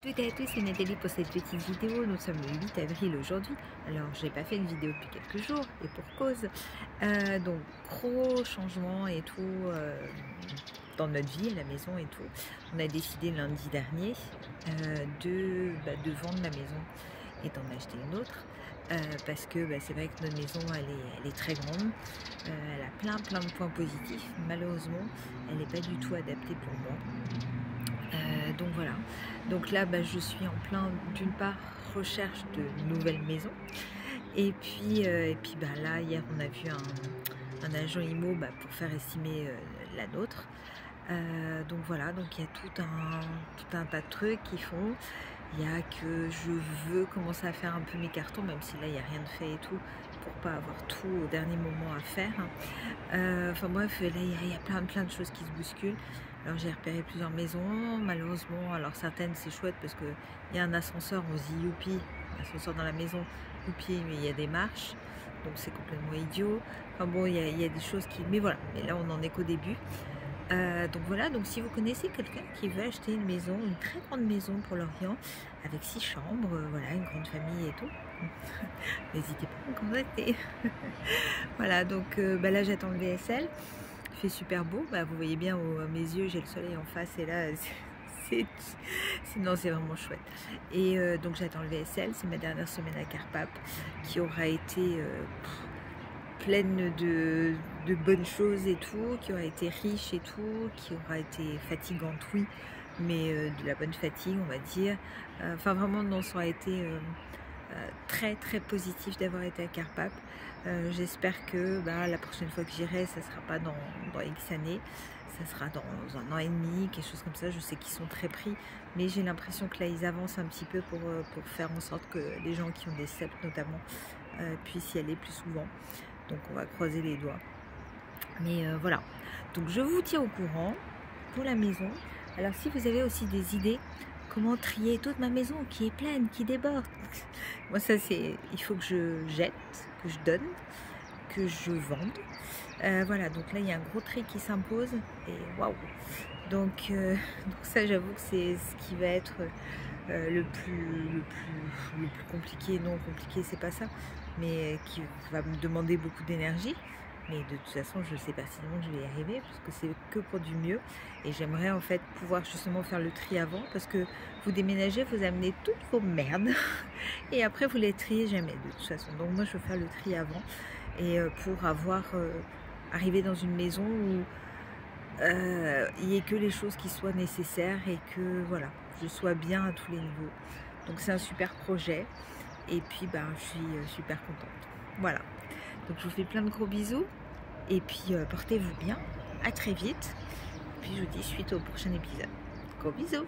Toutes et à tous, c'est Nathalie pour cette petite vidéo. Nous sommes le 8 avril aujourd'hui. Alors, j'ai pas fait une vidéo depuis quelques jours et pour cause. Donc, gros changement et tout dans notre vie, à la maison et tout. On a décidé lundi dernier de vendre la maison et d'en acheter une autre. Parce que c'est vrai que notre maison elle est très grande, elle a plein de points positifs. Malheureusement, elle n'est pas du tout adaptée pour moi. Donc voilà, donc là je suis en plein, d'une part, recherche de nouvelles maisons et puis là hier on a vu un agent IMO pour faire estimer la nôtre. Donc voilà, donc il y a tout un tas de trucs qui font. Il y a que je veux commencer à faire un peu mes cartons, même si là il n'y a rien de fait et tout, pour pas avoir tout au dernier moment à faire. Enfin bref, là il y a plein de choses qui se bousculent. Alors j'ai repéré plusieurs maisons, malheureusement, alors certaines c'est chouette parce qu'il y a un ascenseur, on se dit youpi, ascenseur dans la maison, youpi, mais il y a des marches, donc c'est complètement idiot. Enfin bon, il y a des choses qui... Mais voilà, mais là on en est qu'au début. Donc voilà, donc si vous connaissez quelqu'un qui veut acheter une maison, une très grande maison pour l'Orient, avec 6 chambres, voilà, une grande famille et tout, n'hésitez pas à me contacter. Voilà, donc là j'attends le VSL. Il fait super beau, vous voyez bien à mes yeux, j'ai le soleil en face et là c'est vraiment chouette. Et donc j'attends le VSL, c'est ma dernière semaine à Carpape qui aura été pleine de bonnes choses et tout, qui aura été riche et tout, qui aura été fatigante, oui, mais de la bonne fatigue on va dire. Enfin vraiment non, ça aura été très positif d'avoir été à Carpape. J'espère que la prochaine fois que j'irai, ça sera pas dans X années, ça sera dans 1 an et demi, quelque chose comme ça. Je sais qu'ils sont très pris, mais j'ai l'impression que là ils avancent un petit peu pour faire en sorte que les gens qui ont des CEP notamment puissent y aller plus souvent. Donc on va croiser les doigts. Mais voilà, donc je vous tiens au courant pour la maison. Alors si vous avez aussi des idées comment trier toute ma maison qui est pleine, qui déborde. Moi ça c'est, il faut que je jette, que je donne, que je vende. Voilà, donc là il y a un gros tri qui s'impose et waouh. Donc ça j'avoue que c'est ce qui va être le plus compliqué. Non, compliqué c'est pas ça, mais qui va me demander beaucoup d'énergie. Mais de toute façon, je sais pertinemment que je vais y arriver parce que c'est que pour du mieux. Et j'aimerais en fait pouvoir justement faire le tri avant, parce que vous déménagez, vous amenez toutes vos merdes et après vous les triez jamais de toute façon. Donc moi, je veux faire le tri avant et pour arriver dans une maison où il n'y ait que les choses qui soient nécessaires et que voilà, je sois bien à tous les niveaux. Donc c'est un super projet et puis je suis super contente. Voilà. Donc je vous fais plein de gros bisous et puis portez-vous bien, à très vite. Puis je vous dis suite au prochain épisode. Gros bisous.